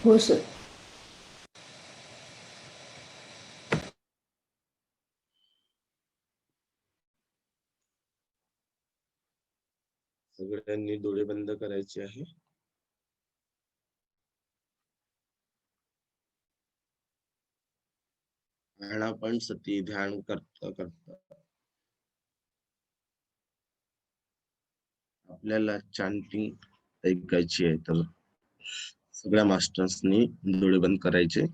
हो सर. सगळ्यांनी डोळे बंद करायचे आहे. आनापानसती ध्यान करता करता आपल्याला चॅन्टिंग ऐकायची आहे. तर सगळ्या मास्टर्सनी डोळे बंद करायचे.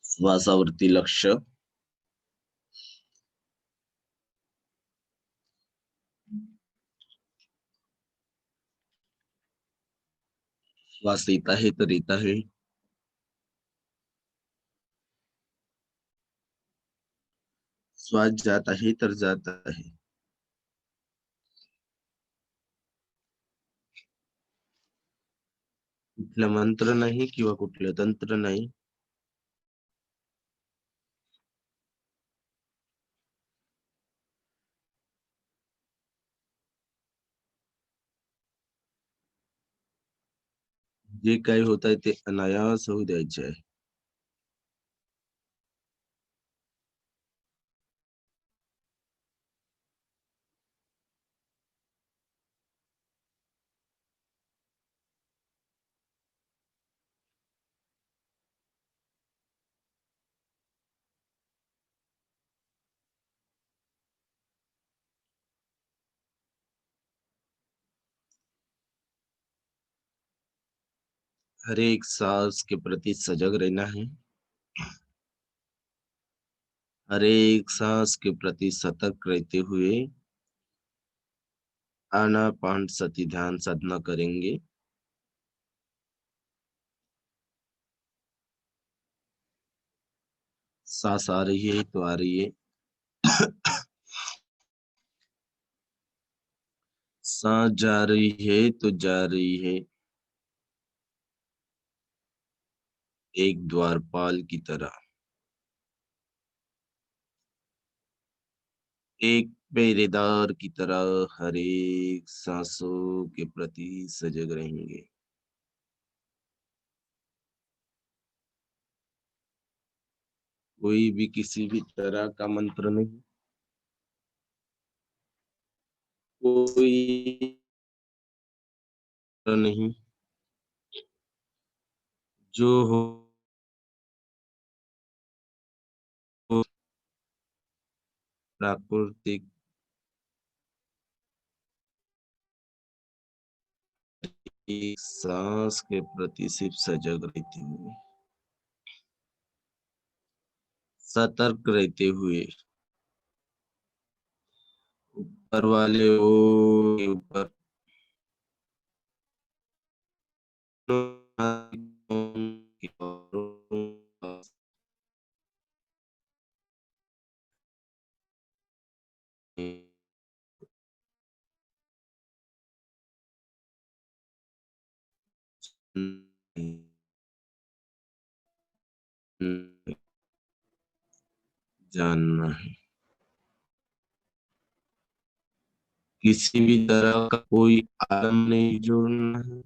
श्वासावरती लक्ष. श्वास येत आहे तर येत आहे. श्वास जात आहे तर जात आहे. कुठलं मंत्र नाही किंवा कुठलं तंत्र नाही. जे काही होत आहे ते अनायास होऊ द्यायचे आहे. हर एक सांस के प्रति सजग रहना है. हर एक सांस के प्रति सतर्क रहते हुए आनापानसती ध्यान साधना करेंगे. सांस आ रही है तो आ रही है. सांस जा रही है तो जा रही है. एक द्वारपाल की तरह, एक पहरेदार की तरह हर एक सांसों के प्रति सजग रहेंगे. कोई भी किसी भी तरह का मंत्र नहीं, कोई नहीं. जो हो प्राकृतिक एक सांस के प्रति सिर्फ सजग रहते हुए, सतर्क रहते हुए, ऊपर वाले ओ के ऊपर जानना है. किसी भी तरह का कोई आलम नहीं जोड़ना है.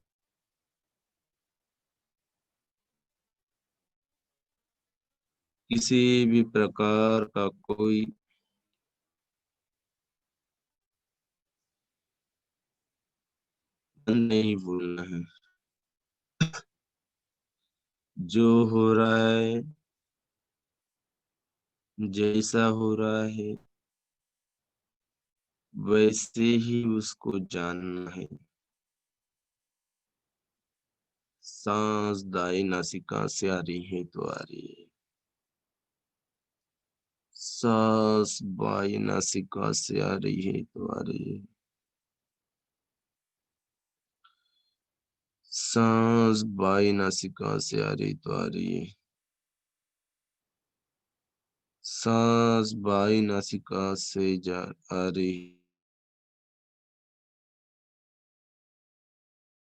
किसी भी प्रकार का कोई नहीं भूलना है. जो हो रहा है, जैसा हो रहा है, वैसे ही उसको जानना है. सांस दाएं नासिका से आ रही है तो आ रही है. सांस बाएं नासिका से आ रही है तो आ रही है. सांस बाएं नासिका से आ रही तो आ रही है. सांस बाएं नासिका से जा आ रही,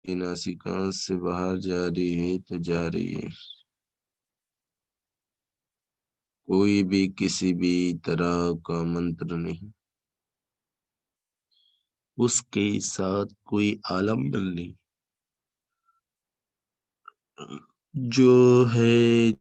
नासिका से बाहर जा रही है तो जा रही है. कोई भी किसी भी तरह का मंत्र नहीं, उसके साथ कोई आलम्बन नहीं। जो है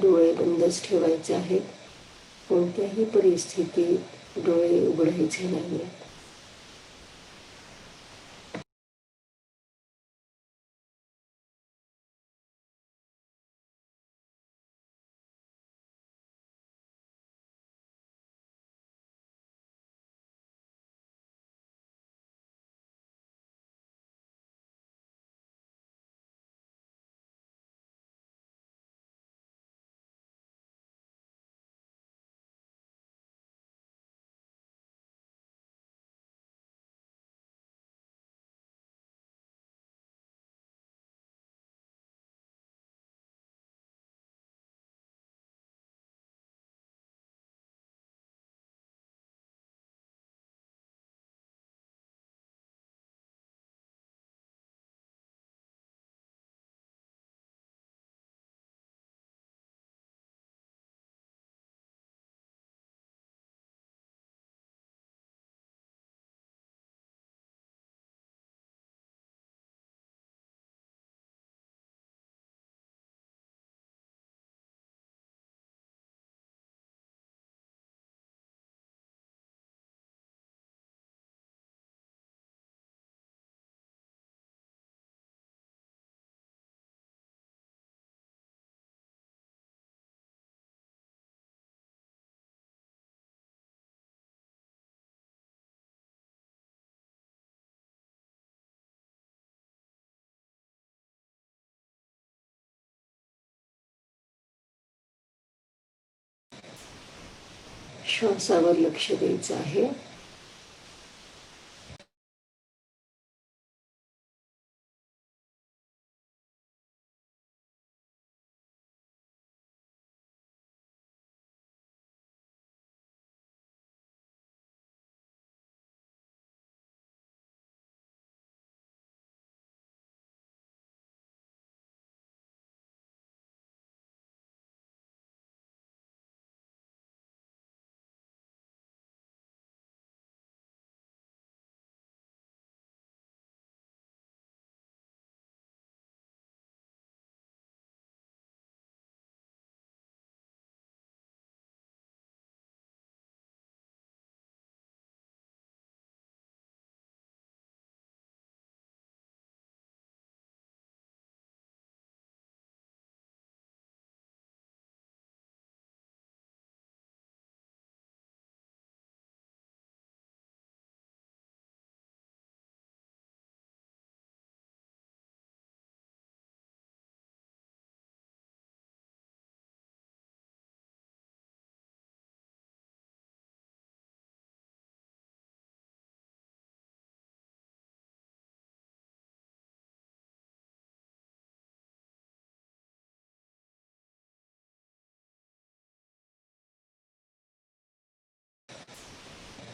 डोळे बंदच ठेवायचे आहेत. कोणत्याही परिस्थितीत डोळे उघडायचे नाहीत. श्वासावर लक्ष द्यायचं आहे.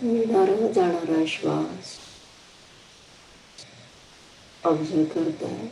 येणारा जाणारा श्वास ऑब्झर्व करताय.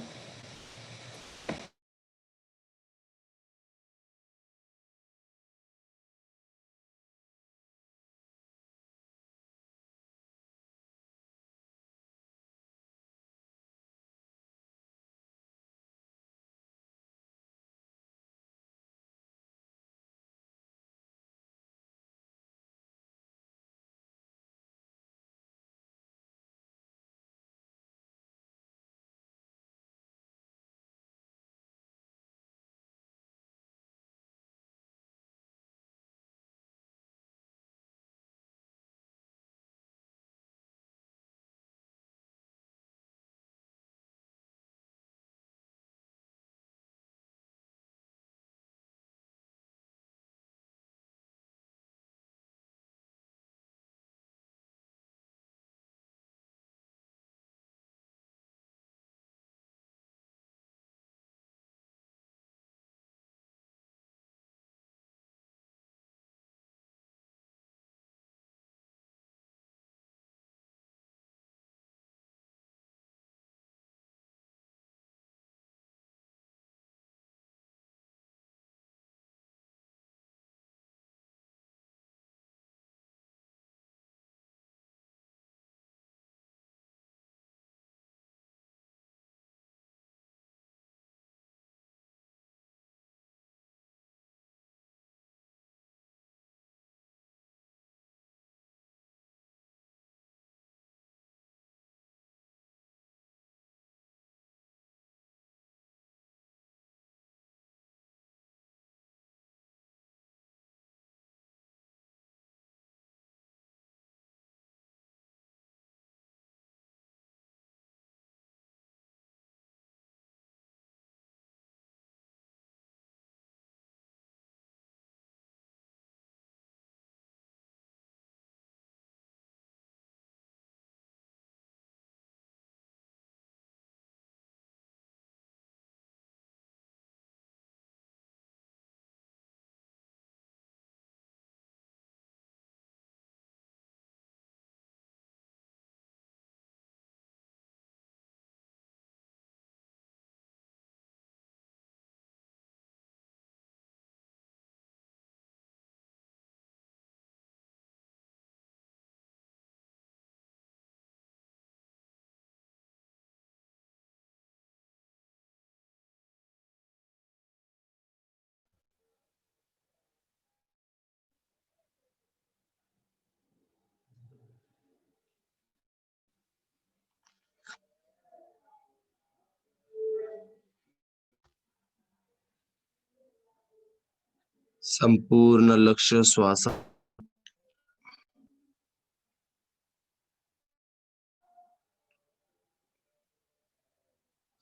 संपूर्ण लक्ष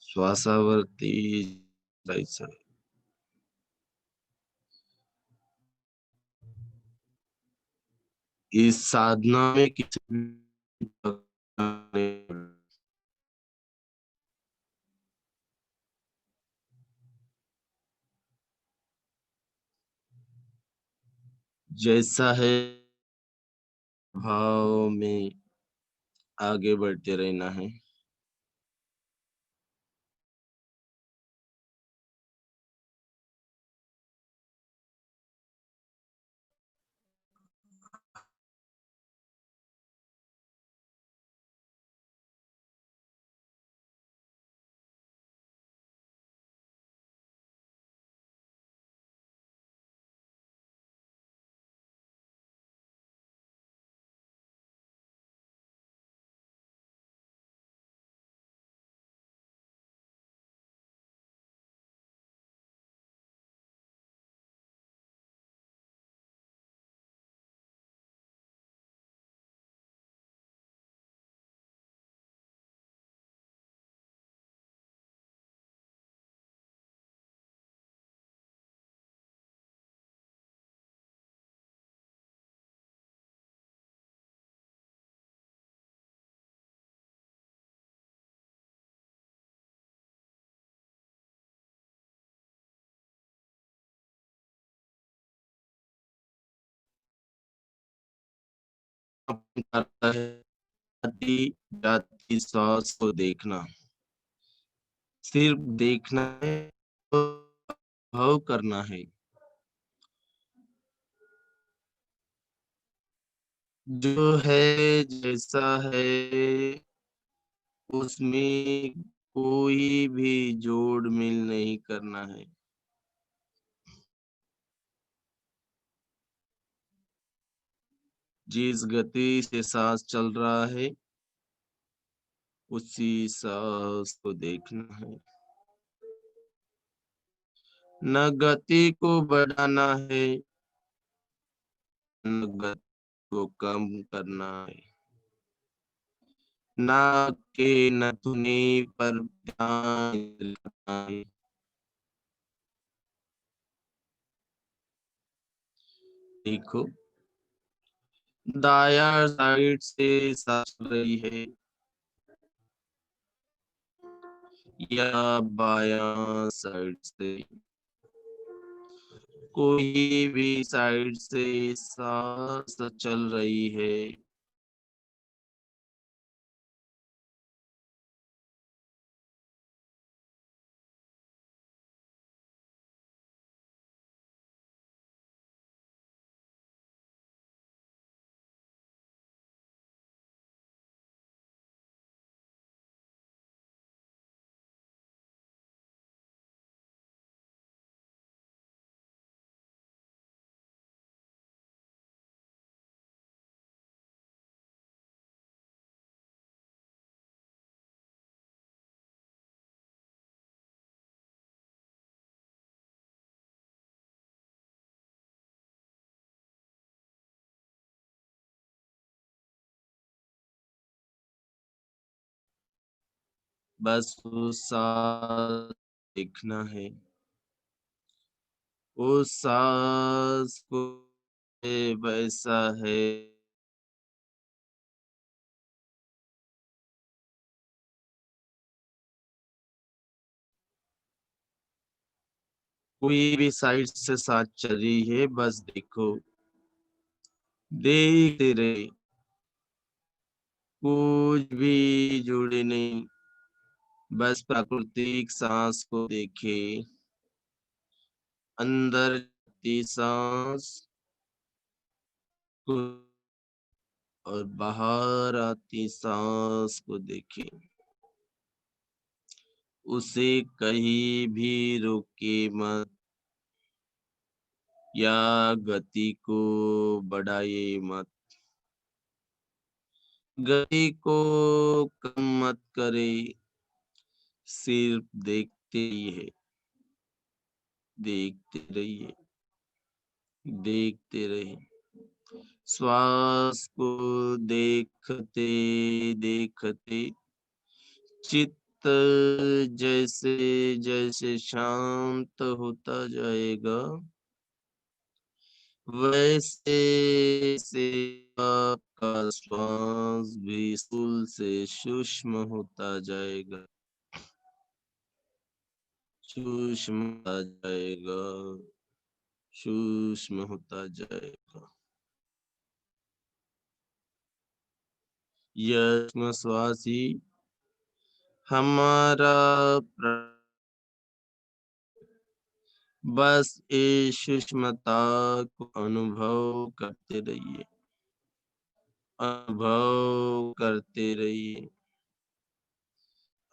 श्वासावरती जायचं. इस साधना में किसी जैसा है भाव में आगे बढ़ते रहना है. करता है जाती जाती सांस को देखना, सिर्फ देखना है, अनुभव करना है। जो है जैसा है उसमें कोई भी जोड़ मिल नहीं करना है। जिस गति से सांस चल रहा है उसी सांस को देखना है। न गति को बढ़ाना है, न गति को कम करना है, ना के न धुनी पर ध्यान लगाना है। देखो, दाया साइड से सांस चल रही है या बाया साइड से, कोई भी साइड से सांस चल रही है, बस वो सांस देखना है। उस सांस को वैसा है कोई भी साइड से सांस चल रही है, बस देखो, देखते रहे, कुछ भी जुड़े नहीं, बस प्राकृतिक सांस को देखे, अंदर की सांस को और बाहर आती सांस को देखे, उसे कहीं भी रोके मत या गति को बढ़ाए मत, गति को कम मत करे, सिर्फ देखते ही है, देखते रहिए, देखते रहिए, श्वास को देखते देखते चित्त जैसे जैसे शांत होता जाएगा, वैसे से आपका श्वास भी स्थूल से सूक्ष्म होता जाएगा, सूक्ष्म होता जाएगा, सूक्ष्म होता जाएगा। यह सूक्ष्म श्वास ही हमारा बस इस सूक्ष्मता को अनुभव करते रहिए, अनुभव करते रहिए,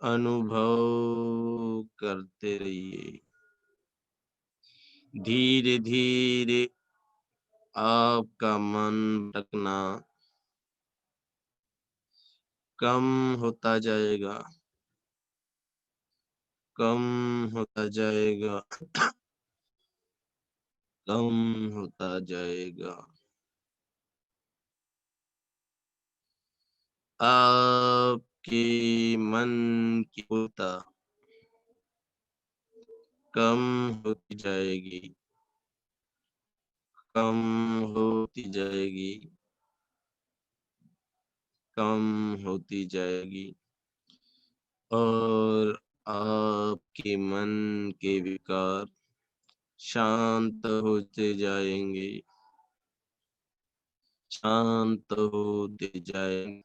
अनुभव करते रहिए। धीरे धीरे आपका मन भटकना कम होता जाएगा, कम होता जाएगा, कम होता जाएगा। आपके मन की उता कम होती जाएगी, कम होती जाएगी, कम होती जाएगी और आपके मन के विकार शांत होते जाएंगे, शांत होते जाएंगे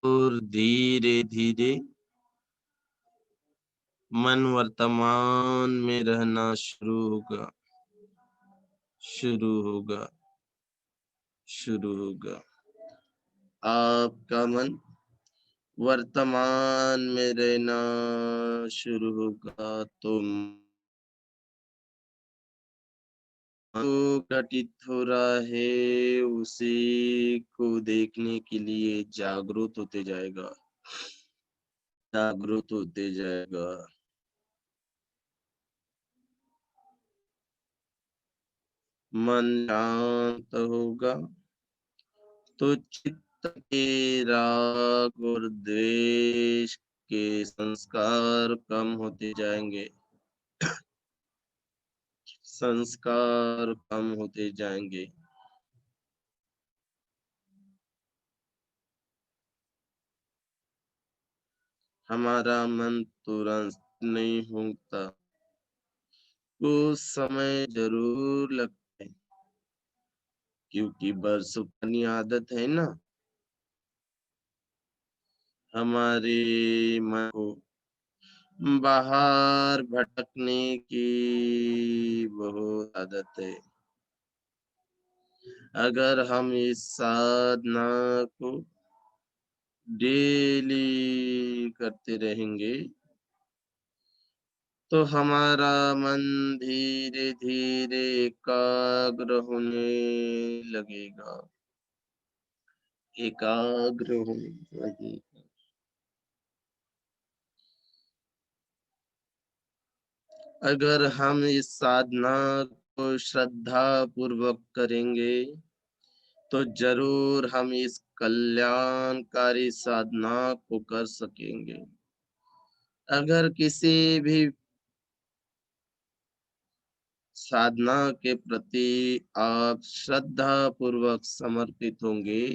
और धीरे धीरे मन वर्तमान में रहना शुरू होगा, शुरू होगा, शुरू होगा। आपका मन वर्तमान में रहना शुरू होगा तो जो घटित हो रहा है उसी को देखने के लिए जागरूक होते जाएगा, जागरूक होते जाएगा। मन शांत होगा तो चित्त के राग और द्वेष के संस्कार कम होते जाएंगे, संस्कार कम होते जाएंगे। हमारा मन तुरंत नहीं होता, कुछ समय जरूर लगता है क्योंकि बरसों पुरानी आदत है ना, हमारे मन को बाहर भटकने की बहुत आदत है। अगर हम इस साधना को डेली करते रहेंगे तो हमारा मन धीरे धीरे एकाग्र होने लगेगा, एकाग्र होने लगेगा। अगर हम इस साधना को श्रद्धा पूर्वक करेंगे तो जरूर हम इस कल्याणकारी साधना को कर सकेंगे। अगर किसी भी साधना के प्रति आप श्रद्धा पूर्वक समर्पित होंगे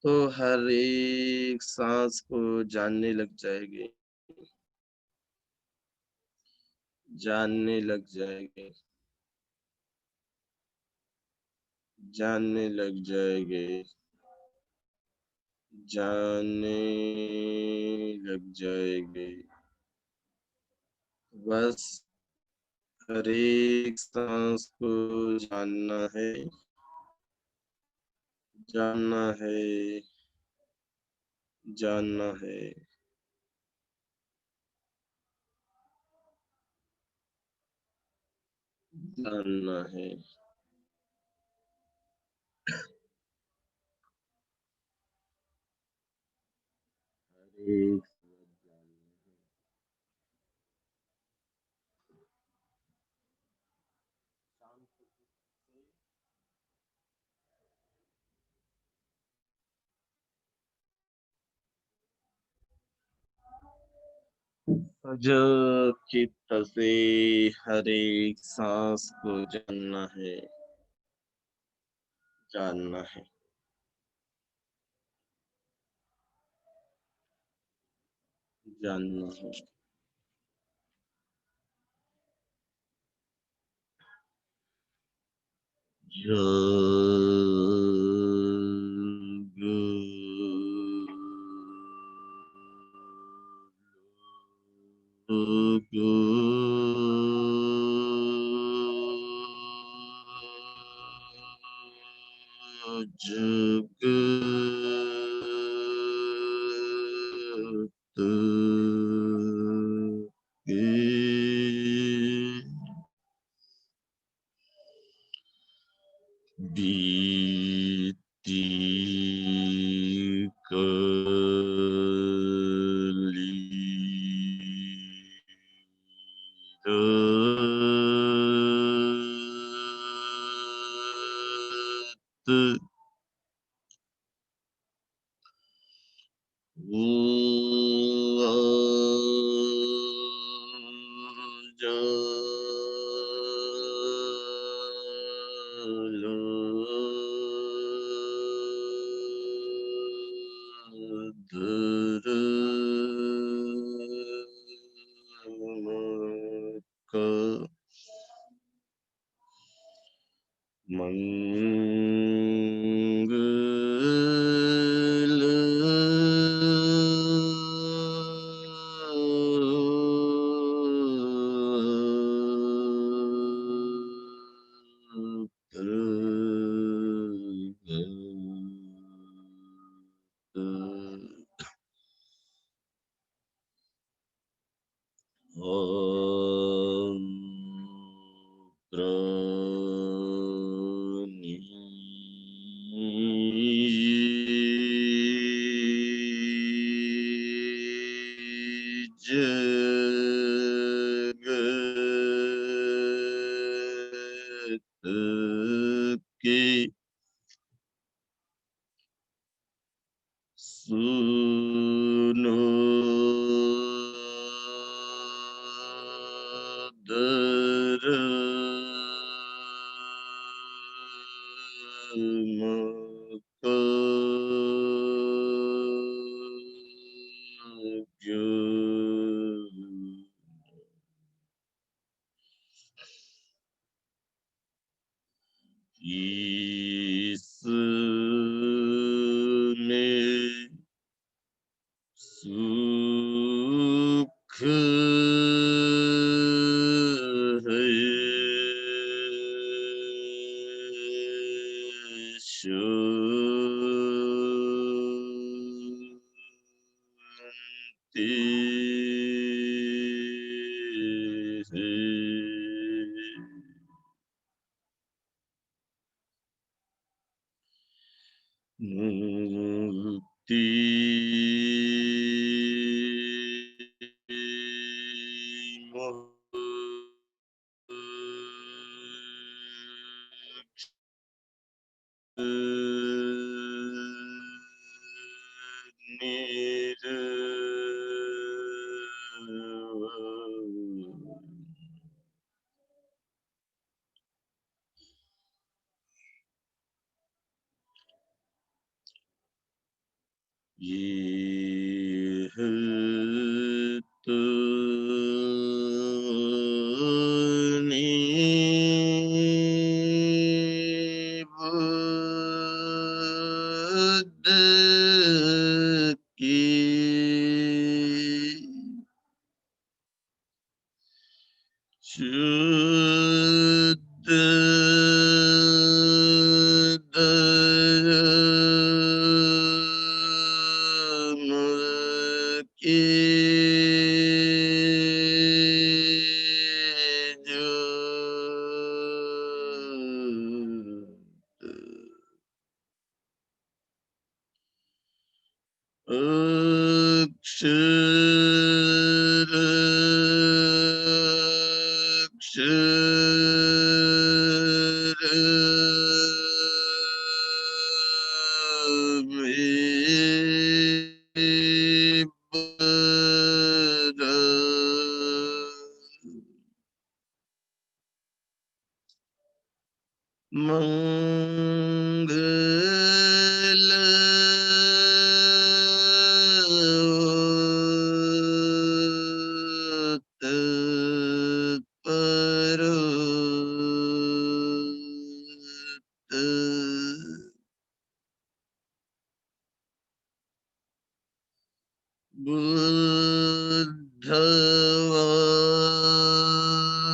तो हर एक सांस को जानने लग जाएंगे, जानने लग जाएंगे, जानने लग जाएंगे, जानने लग जाएंगे। बस हर एक सांस को जानना है, जानना है, जानना है। जानना है। हर एक सजग चित्त से हर एक सांस को जानना है, जानना है, जानना है। बीती कलीत मंगल Om Prani Jagat Ki Suno Dharmaka इसमें सुख है शांति है मुक्ति निर्वाण ये है तो बुद्ध की शुद्ध धर्म की मंगल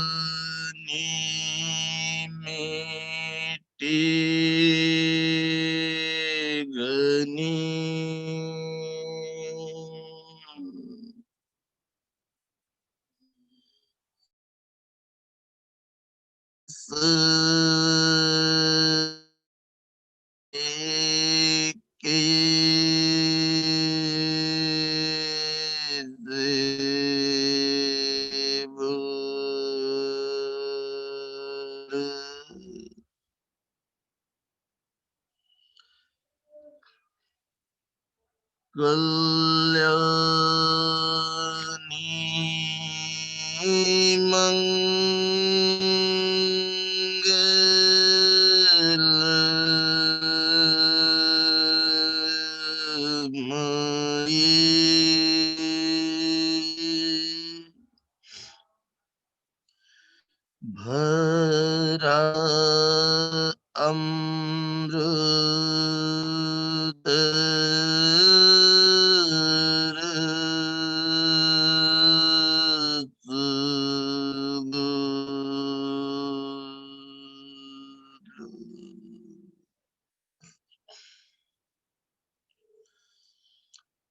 बुद्धवाणी मिटी गनी के कल्याणी मंगलमयी भरा अमृत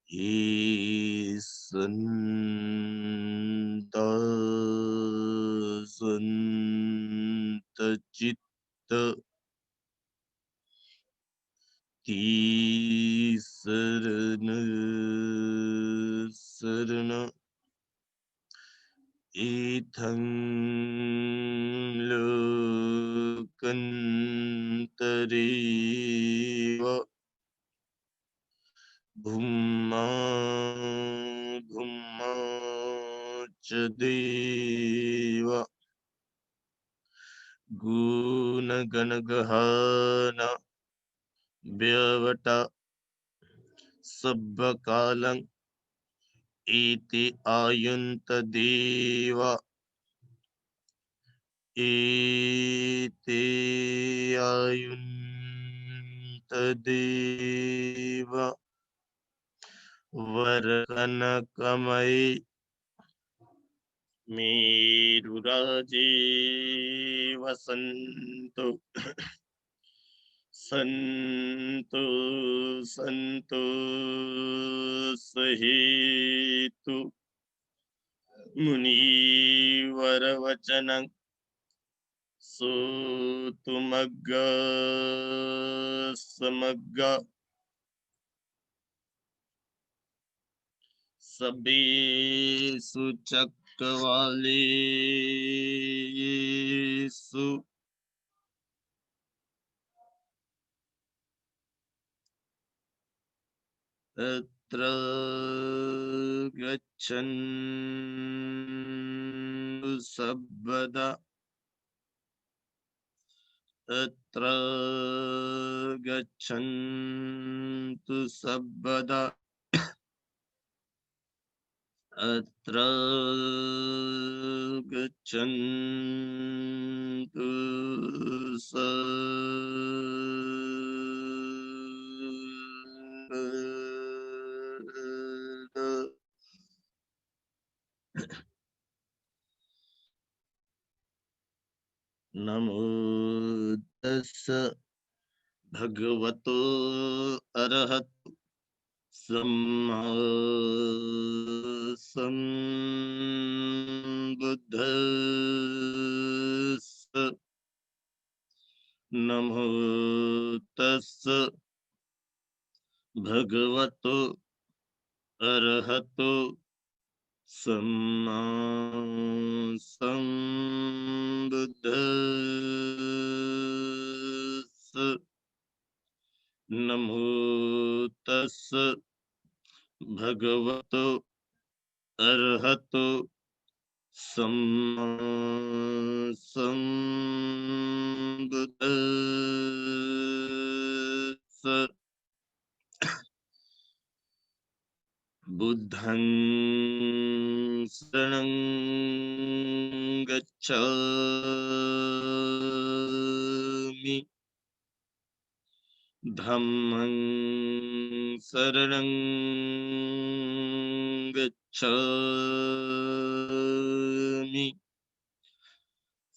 ये संत चित्त तीसरन शरण इथं लोकन्तरेव भूमा भूमा च देव गुणगणगहना व्यवटा सब्बकालं इति आयुन्त देवा एते आयुन्त देवा वरकनकमये मेरुराजे वसन्तु सन्तु सन्तु सहेतु मुनिवरवचनं सोतुमग्गा समग्गा सबेषु चक्रवालेषु तत्र गच्छन्तु सर्वदा तत्र गच्छन्तु सर्वदा अत्र गच्छन्तु सर्वदा नमो तस्स भगवतो अरहतो सम्मा सम्बुद्धस्स नमो तस्स भगवतो अरहतो सम्मा सम्बुद्धस्स नमो तस्स भगवतो अरहतो सम्मा सम्बुद्धस्स बुद्धं शरणं गच्छामि धम्मं शरणं गच्छामि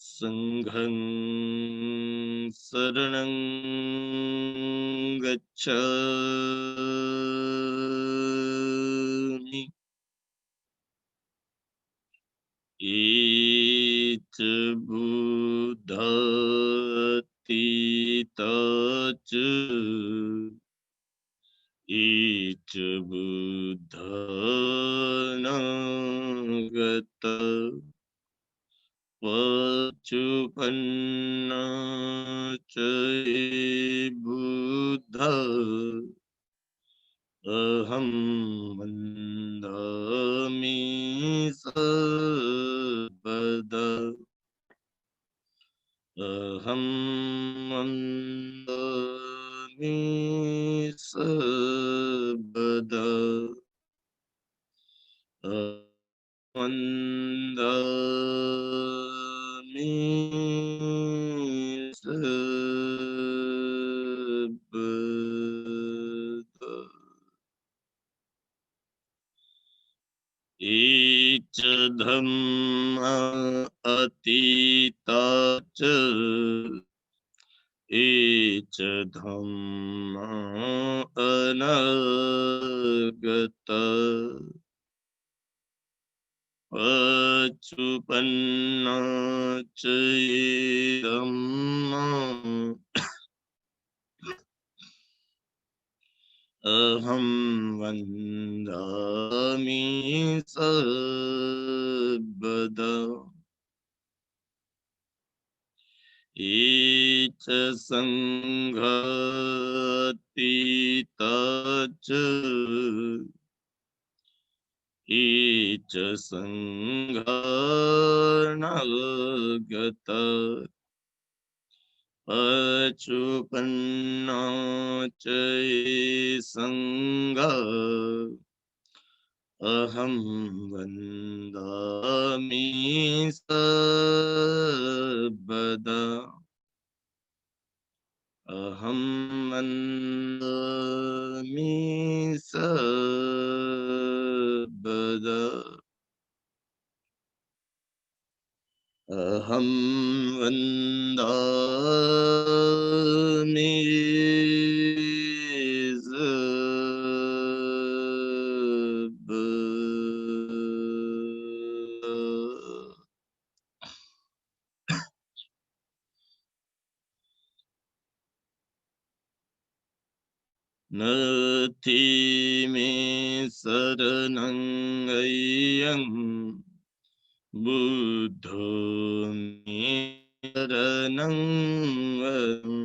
संघं शरणं गच्छामि एच बुद्धतीता च एच बुद्धानागता पचुपन्ना च ये बुद्धा अहं वन्दामि सर्वदा अहं वन्दामि सर्वदा वन्दामि सर्वदा धम्मा अतीता च ये च धम्मा अनागता पचुपन्ना च ये धम्मा अहं वन्दामि सर्वदा ये च सङ्घातीता च ये च सङ्घानागता पचुपन्ना च ये सङ्गा अहं वन्दामि सर्वदा अहं वन्दामि सर्वदा अहं वन्दामि सर्वदा नथि मे शरणं अय्यं बुद्धो मे शरणं वरम्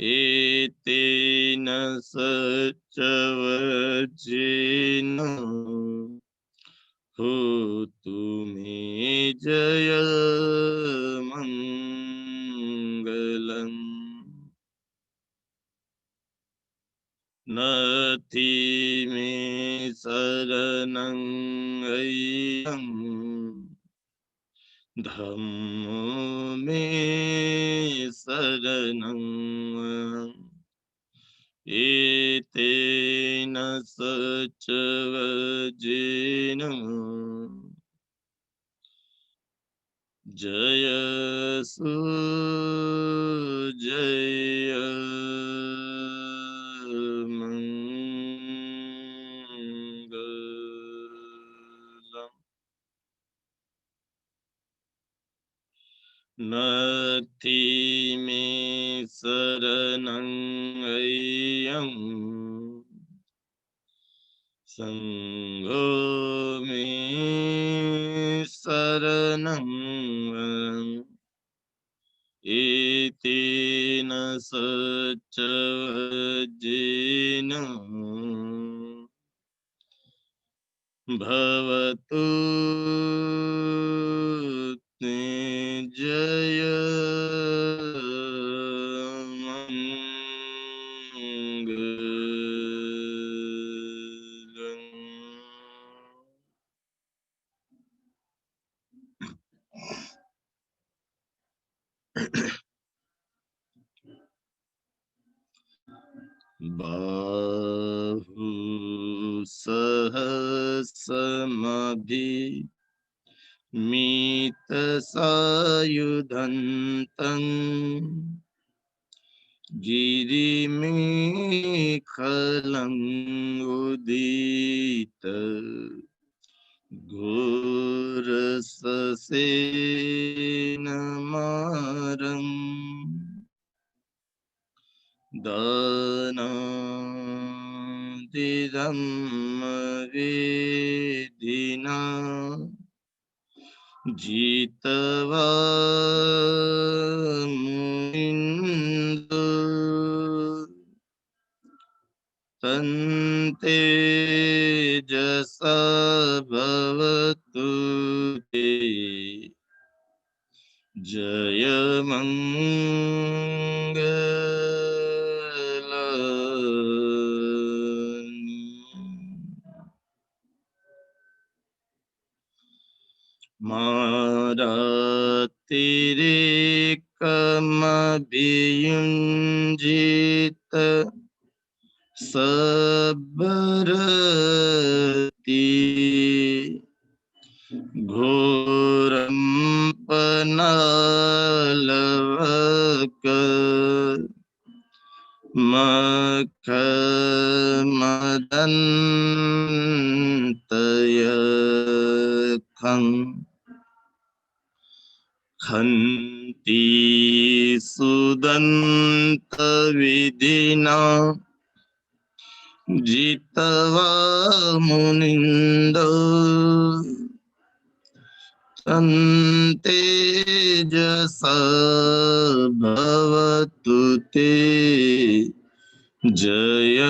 एतेन सच्चवचेन होतु मे जयमङ्गलम् नथि मे शरणं अय्यं धम्मो मे शरणं एतेन सच्चवचेन जयसु जय मङ्गलम् नथि मे शरणं अय्यं सङ्घो मे शरणं एतेन सच्चवचेन भवतु ते जय बाहु सहस्रमभि मीत सायुधन्तं गिरिमेखलं उदित घोरससेनमारम् दानादिधम्मवेदिना जितवा मुनिन्दु तन्तेजसा भवतु ते जयमङ्गलानि मारातिरेकमभियुञ्जित सबरति घोरं पनालवक मखमदन्तयखं खन्ति सुदन्तविधिना जितवा मुनिन्दो तन्तेजसा भवतु ते जयमङ्गलानि।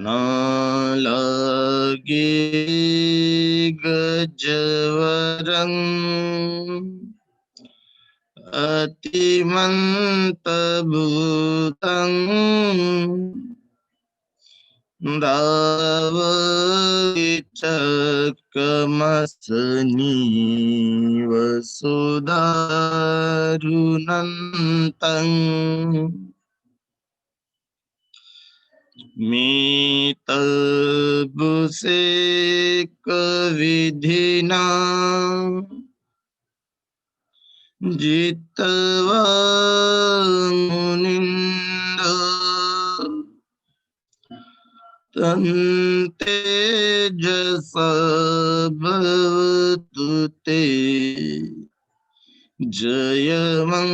नालागे गजवरम् अतिमन्तभूतं दावचकमसनीव सुधारुनन्तं मीतबुसेकविधिना जितवा मुनिन्दो तन्तेजसा भवतु ते जयमङ्गलानि।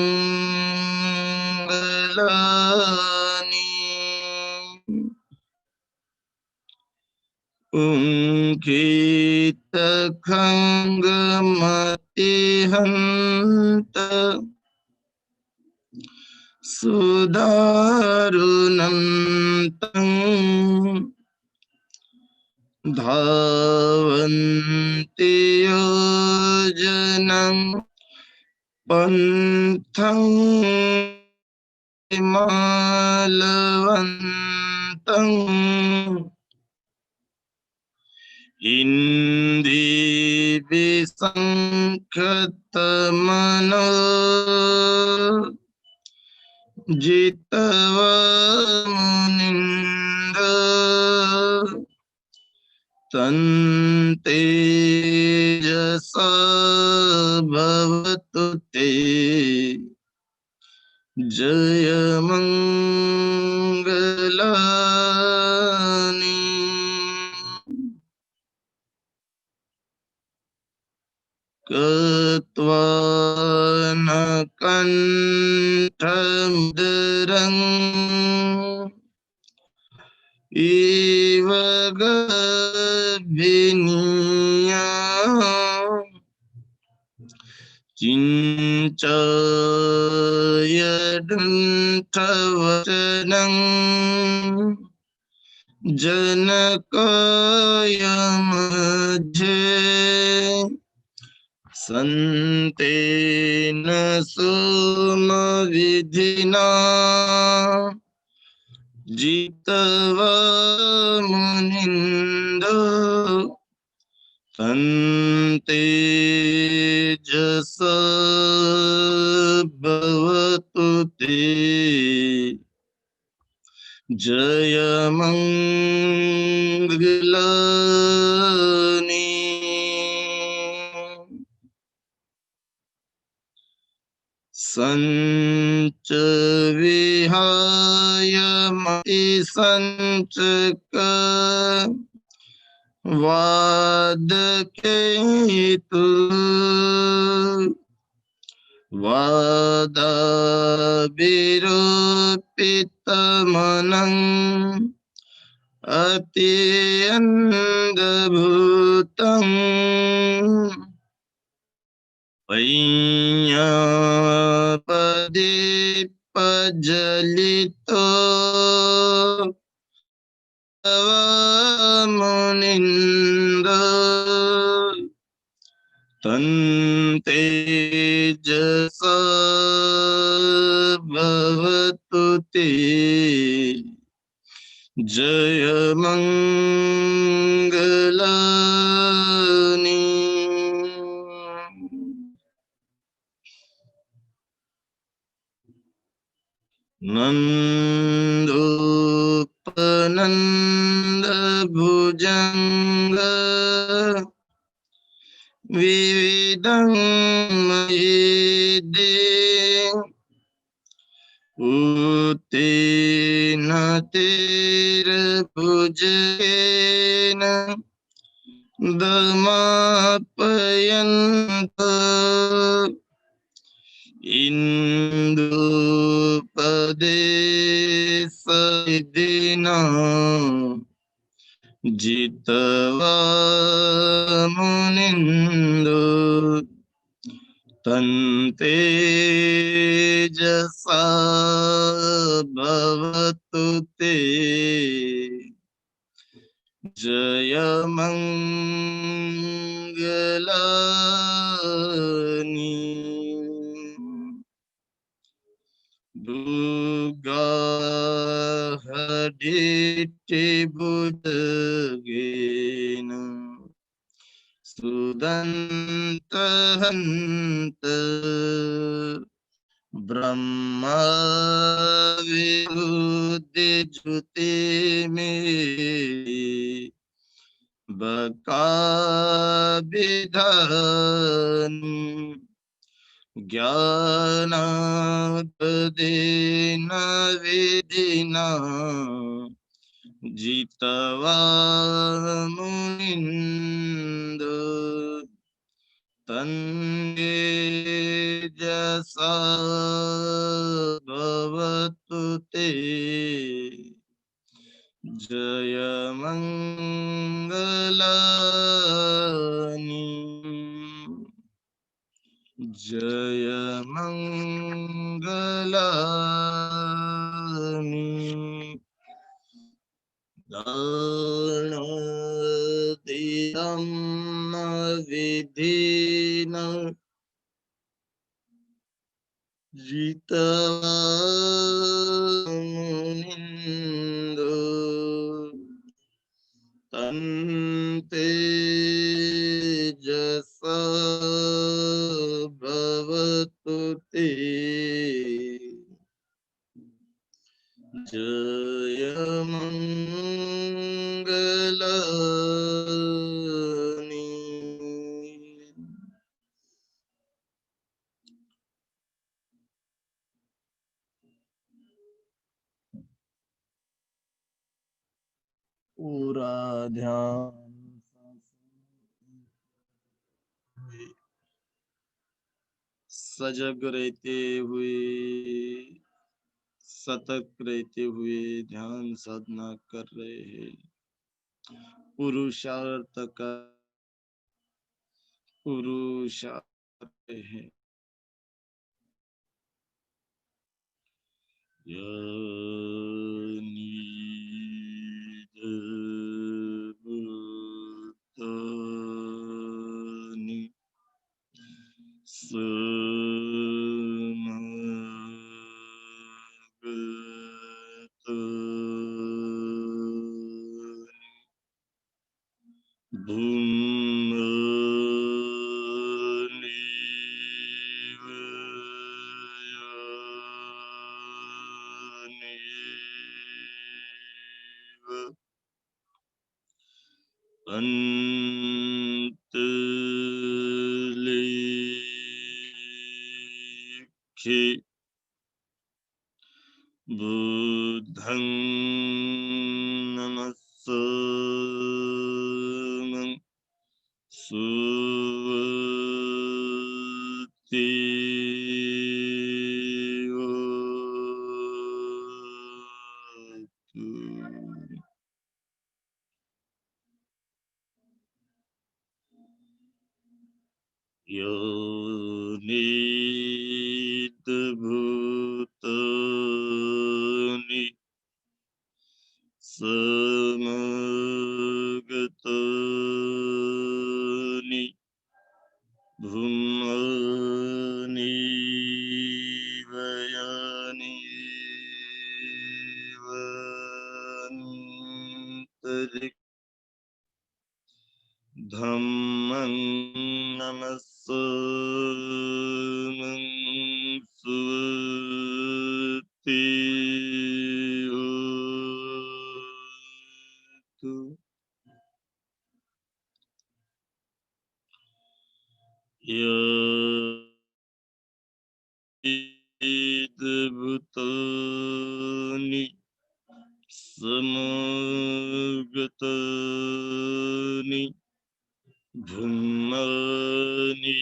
उङ्कितखङ्गमतिहन्त सुदारुणन्तं धावन्ति योजनं पन्थं मालवन्तम् इन्दिविसङ्खतमनो जितवा मुनिन्दो तन्तेजसा भवतु ते जयमङ्गलानि। कृत्वा न कण्ठमुदरम् इव गर्भिणीया चिञ्चयन्ठवचनं जनकाय मध्ये सन्तेन सोमविधिना जितवा मुनिन्दो तन्तेजसा भवतु ते जयमङ्गलानि। सञ्च विहाय मति सञ्चक वादकेतु वादाविरूपितमनं अत्यन्धभूतम् पय्यापदीपज्वलितो मुनिन्दो तन्तेजसा भवतु ते जयमङ्गलानि। नन्दोपनन्द भुजङ्ग विविधं मयेदे उतेन तेरभुजेन दमापयन्त इन्दुपदेशदिना जितवा मुनिन्दु तन्ते जसा भवतु ते जयमङ्गलानि दुर्गाहदित्यबुधगेन सुदन्तहन्त ब्रह्मा विबुद्धिजुते मे बकाभिधान ज्ञानापदेन विधिना जितवा मुनिन्दो तन्मे जसा भवतु ते जयमङ्गलानि जयमङ्गलानि दानतीरं विधिन जितवा मुनिन्दो तन्ते जसा भवतु ते जयमङ्गलानि पूरा ध्यान सजग रहते हुए सतर्क रहते हुए ध्यान साधना कर रहे हैं। पुरुषार्थ है भूतानि अंतलेखे बुद्धं नमस्समं सुवति योनितभूतानि समगतानि भूमानि वयानि वन्तरिक्षं धम्मं नमस्समं सुवति भूतानि समागतानि भूमानि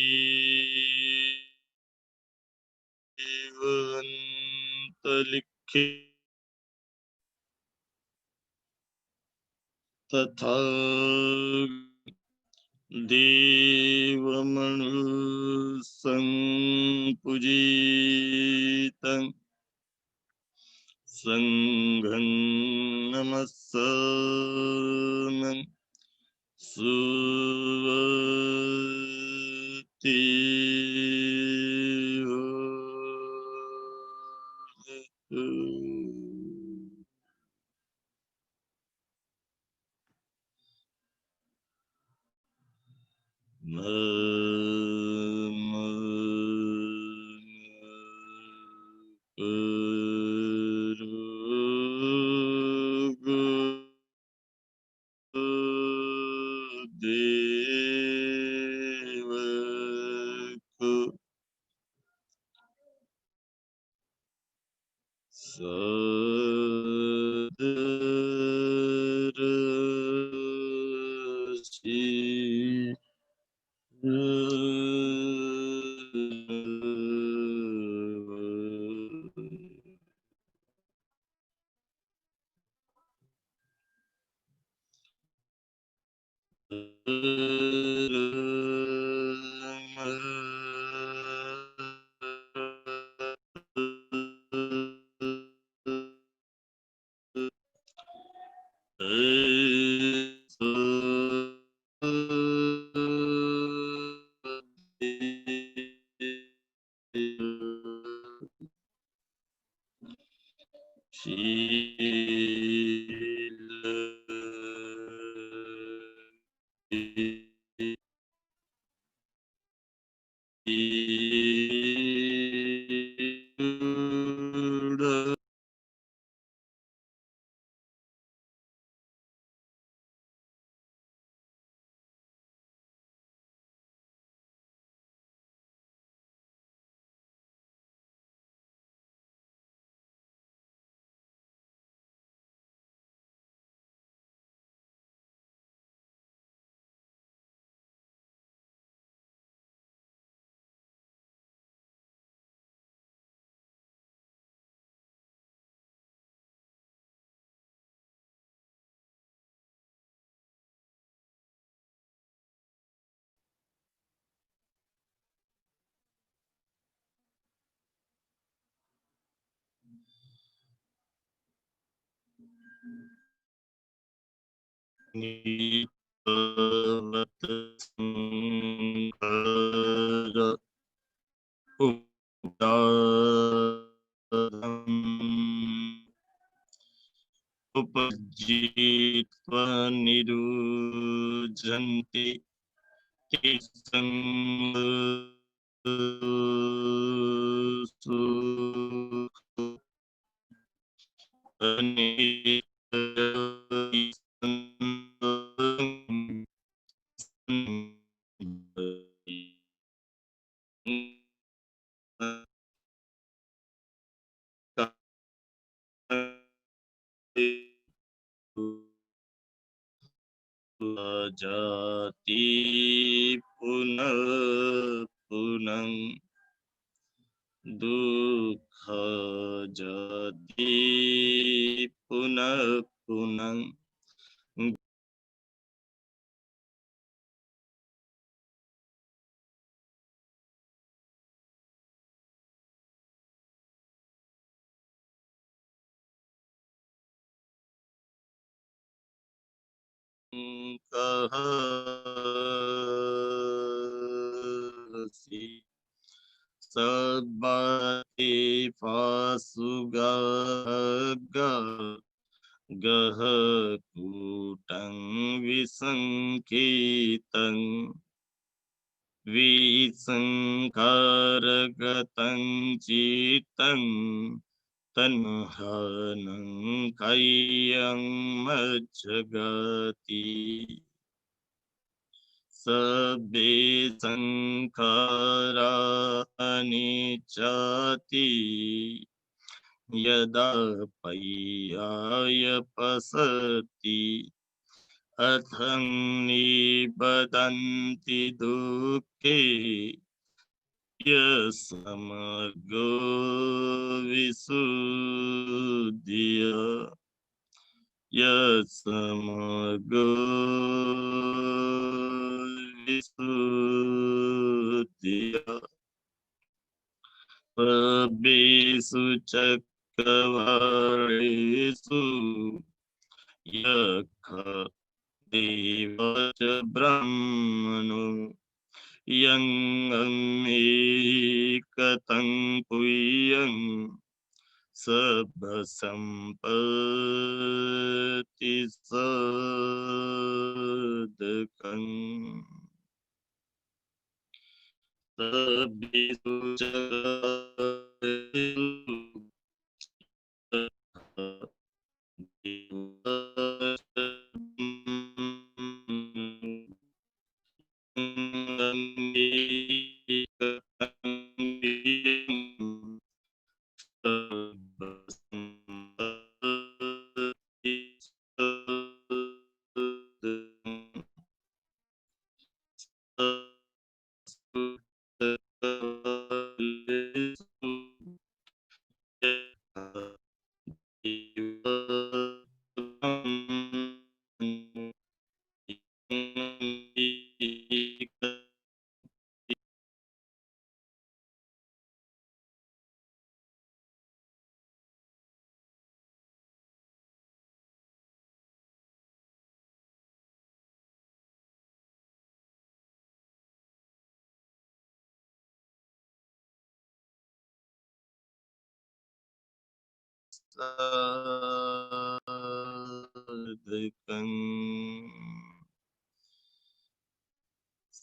अन्तरिक्षे तथा देवमनुष्यं पूजितं संघं नमस्सामि सुवति देवको सदर्शी उपजीत्वा निरुजन्ति ते जाति पुनः पुनः दुःख जाति पुनः पुनः कहसि सद्भाते फासुगा गह कूटं विसङ्केतं विसङ्कारगतं चित्तं तन्हनं कायं मज्जगति सबे संखारा अनिच्चाति यदा पर्याय पसति अथं निबदन्ति दुःखे समग्रो विशुद्धिया समग्रो विशुद्धिया सर्वेषु चक्रवालेषु यः देव च ब्रह्मणो यं एकतं पुयं सर्वसम्पत्ति साधकम् सर्वेषु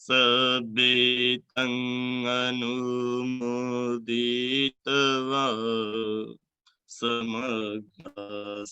सबेतं अनुमोदित्वा समग्र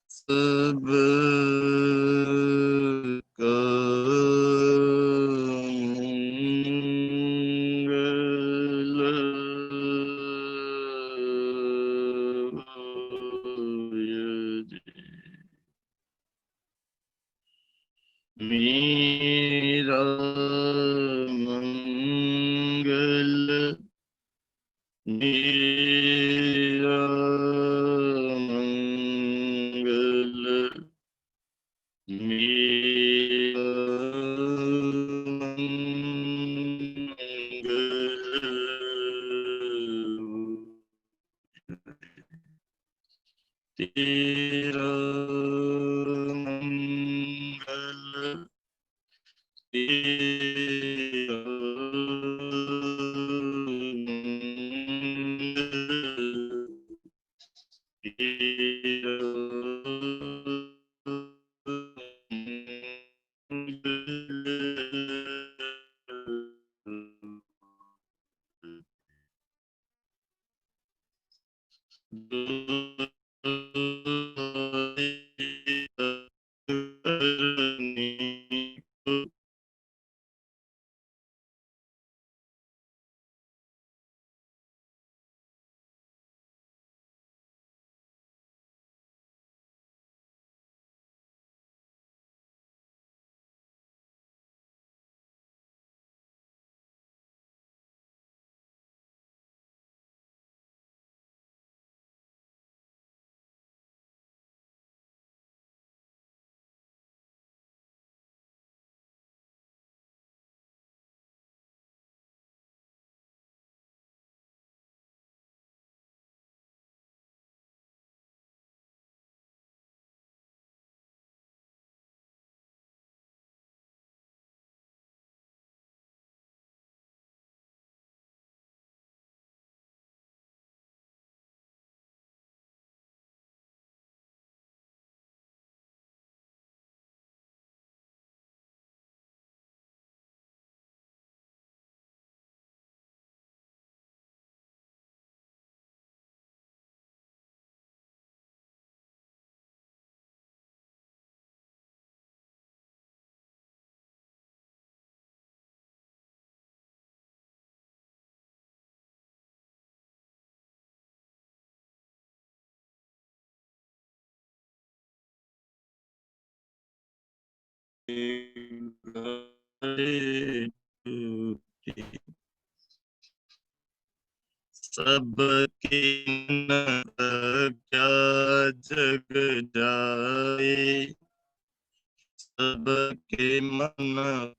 सब का मेरा मंगल मेरा मंगल मेरा मंगल तेरा मंगल तेरा सबके मन क्या जग जाए, सबके मन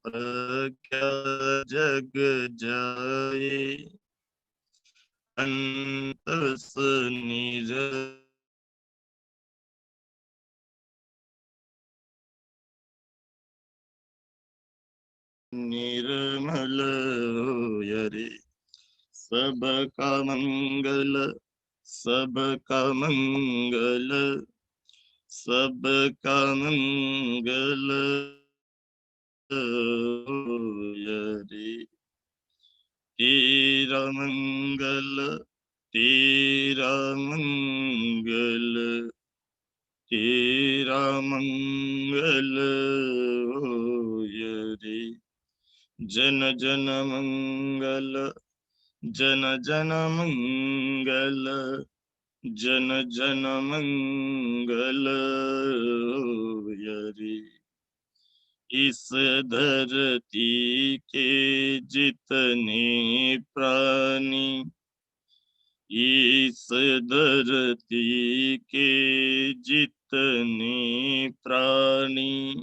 पर क्या जग जाए, अंतस निर्मल होय रे। सबका मंगल, सबका मंगल, सबका मंगल होय रे। तेरा मंगल, तेरा मंगल, तेरा मंगल होय रे। जन जन मंगल, जन जन मंगल, जन जन मंगल होय रे। इस धरती के जितने प्राणी, इस धरती के जितने प्राणी,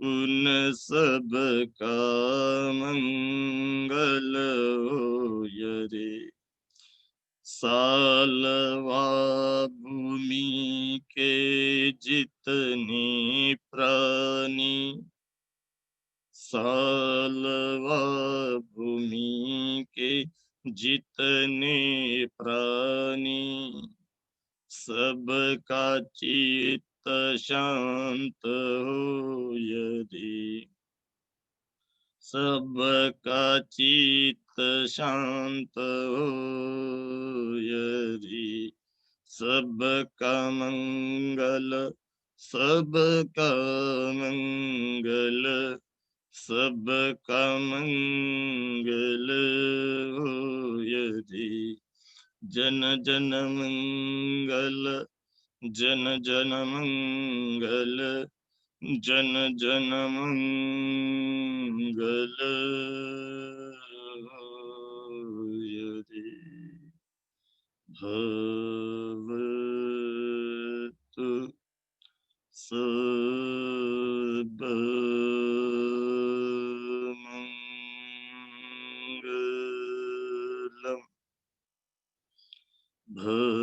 उन सब का मंगल होय रे। सालवा भूमि के जितने प्राणी, सालवा भूमि के जितने प्राणी, सबका चित्त शांत होय रे। सबका चित्त शांत होय रे। सबका मंगल, सबका मंगल, सबका मंगल होय रे। जन जन मंगल, जन जन मंगल, जन जन मंगल होय रे। भवतु सब मंगलम, भवतु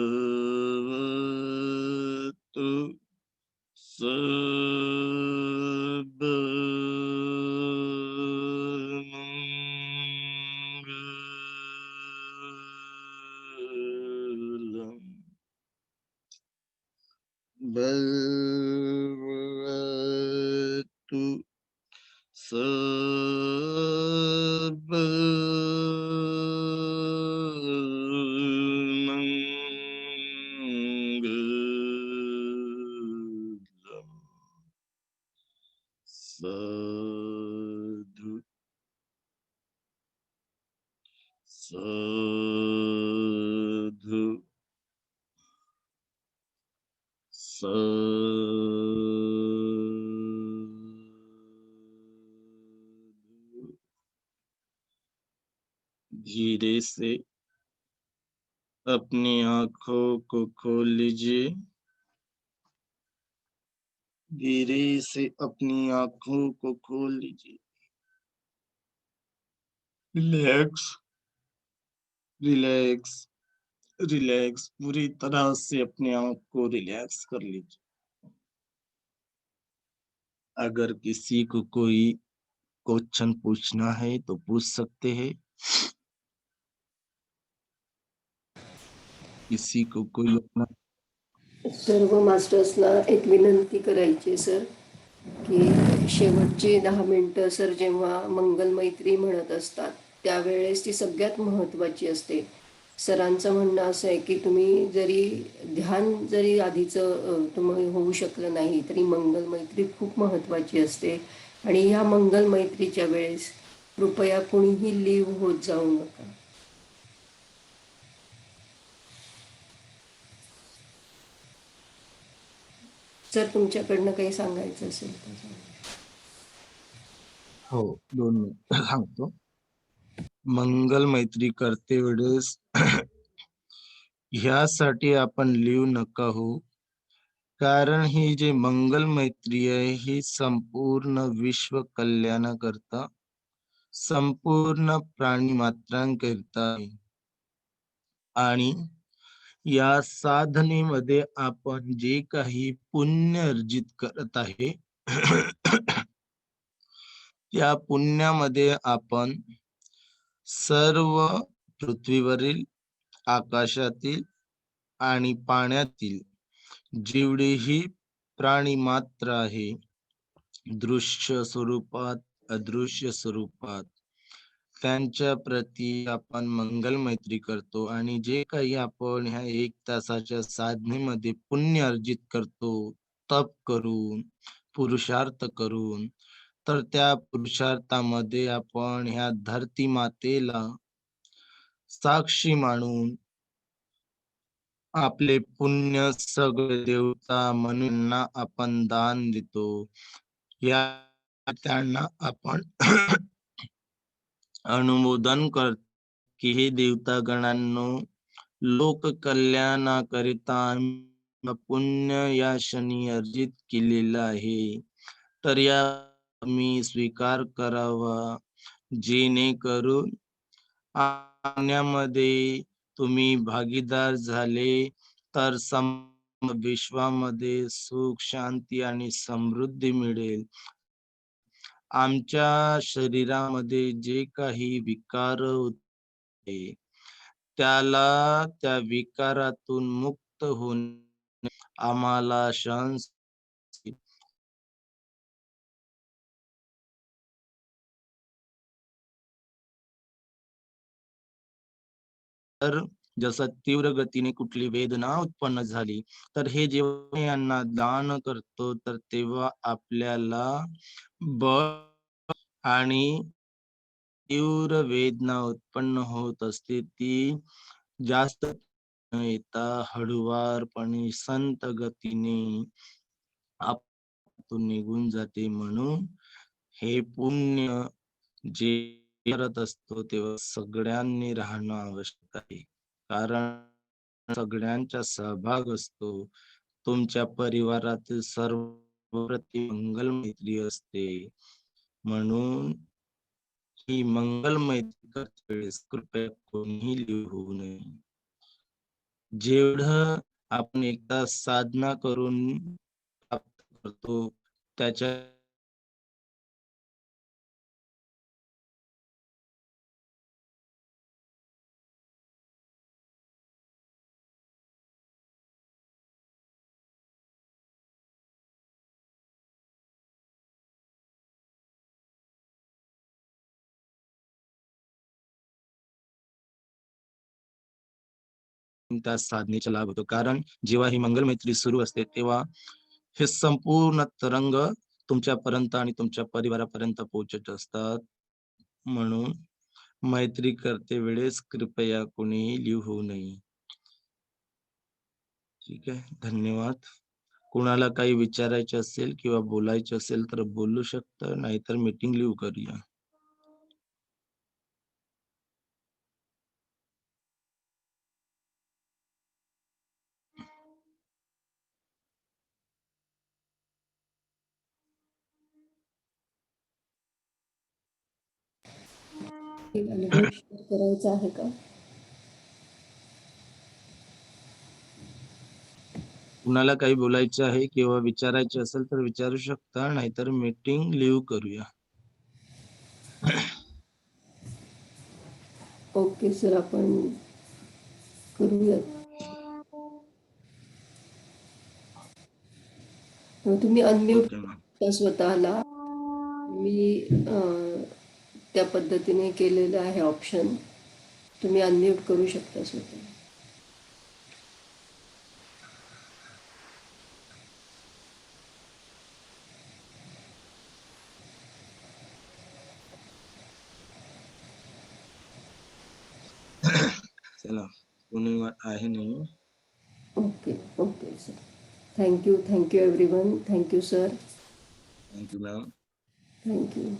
सब साधु साधु। धीरे से अपनी आंखों को खोल लीजिए। धीरे से अपनी आंखों को खोल लीजिए। Relax, relax, relax. पूरी तरह से अपने आप को रिलैक्स कर लीजिए। अगर किसी को कोई क्वेश्चन पूछना है तो पूछ सकते हैं। किसी को कोई अपना सर्व मास्टर्सला एक विनंती करायची सर, की शेवटची 10 मिनिटं सर जेव्हा मंगलमैत्री म्हणत असतात त्यावेळेस ती सगळ्यात महत्त्वाची असते. सरांचं म्हणणं असं आहे की तुम्ही जरी ध्यान जरी आधीचं तुम्ही होऊ शकलं नाही तरी मंगलमैत्री खूप महत्त्वाची असते आणि ह्या मंगलमैत्रीच्या वेळेस कृपया कुणीही लीव होत जाऊ नका. जर तुमच्याकडनं काही सांगायचं असेल तर सांगा. हो 2 मिनिट सांगतो. मंगल मैत्री करते वेळेस ह्यासाठी आपण लिहू नका हो, कारण ही जी मंगल मैत्री आहे ही संपूर्ण विश्व कल्याणाकरता, संपूर्ण प्राणी मात्रांकरिता आहे. आणि या साधनेमध्ये आपण जे काही पुण्य अर्जित करत आहे त्या पुण्यामध्ये आपण सर्व पृथ्वीवरील, आकाशातील आणि पाण्यातील जेवढेही प्राणी मात्र आहे, दृश्य स्वरूपात, अदृश्य स्वरूपात, त्यांच्या प्रती आपण मंगल मैत्री करतो. आणि जे काही आपण ह्या 1 तासाच्या साधनेमध्ये पुण्य अर्जित करतो, तप करून, पुरुषार्थ करून, तर त्या पुरुषार्थामध्ये आपण ह्या धरती मातेला साक्षी मानून आपले पुण्य सगळे देवता मनुष्यांना आपण दान देतो. या त्यांना आपण अनुमोदन कर की हे देवता गणांनो, लोक कल्याणाकरिता पुण्य या क्षणी अर्जित केलेलं आहे, तर या मी स्वीकार करावा, जेणेकरून आणण्यामध्ये तुम्ही भागीदार झाले तर विश्वामध्ये सुख, शांती आणि समृद्धी मिळेल. आमच्या शरीरामध्ये जे काही विकार होते त्याला त्या विकारातून मुक्त होऊन आम्हाला तर जसं तीव्र गतीने कुठली वेदना उत्पन्न झाली, तर हे जेव्हा यांना दान करतो तर तेव्हा आपल्याला बळ आणि तीव्र वेदना उत्पन्न होत असते, ती जास्त न येता हळुवारपणे संत गतीने आतून निघून जाते. म्हणून हे पुण्य जे करत असतो तेव्हा सगळ्यांनी राहणं आवश्यक आहे, कारण सगळ्यांचा सहभाग असतो. तुमच्या परिवारातील सर्व प्रति मंगल मैत्री असते. म्हणून ही मंगल मैत्री करते वेळेस कृपया कोणीही लीव होऊ नये. जेवढं आपण एकदा साधना करून प्राप्त करतो त्याच्या त्या साधनेचा लाभ होतो. कारण जेव्हा ही मंगल मैत्री सुरू असते तेव्हा हे संपूर्ण तरंग तुमच्यापर्यंत आणि तुमच्या परिवारापर्यंत पोहोचत असतात. म्हणून मैत्री करते वेळेस कृपया कोणीही लिहू नये. ठीक आहे, धन्यवाद. कोणाला काही विचारायचे असेल किंवा बोलायचे असेल तर बोलू शकतं, नाहीतर मीटिंग लिव्ह करूया. एक अनुभव शेअर करायचा आहे का? कुणाला काही बोलायचं आहे किंवा विचारायचे असेल तर विचारू शकता, नाहीतर मीटिंग लिव्ह करूया. ओके सर, आपण करूयात. तुम्ही अनम्यूट ओके मॅम. करा स्वतःला. मी त्या पद्धतीने केलेलं आहे ऑप्शन. तुम्ही अनम्यूट करू शकता स्वतः. चला, कोणी आहे नाही. Okay okay sir. Thank you everyone. Thank you sir. Thank you ma'am. Thank you.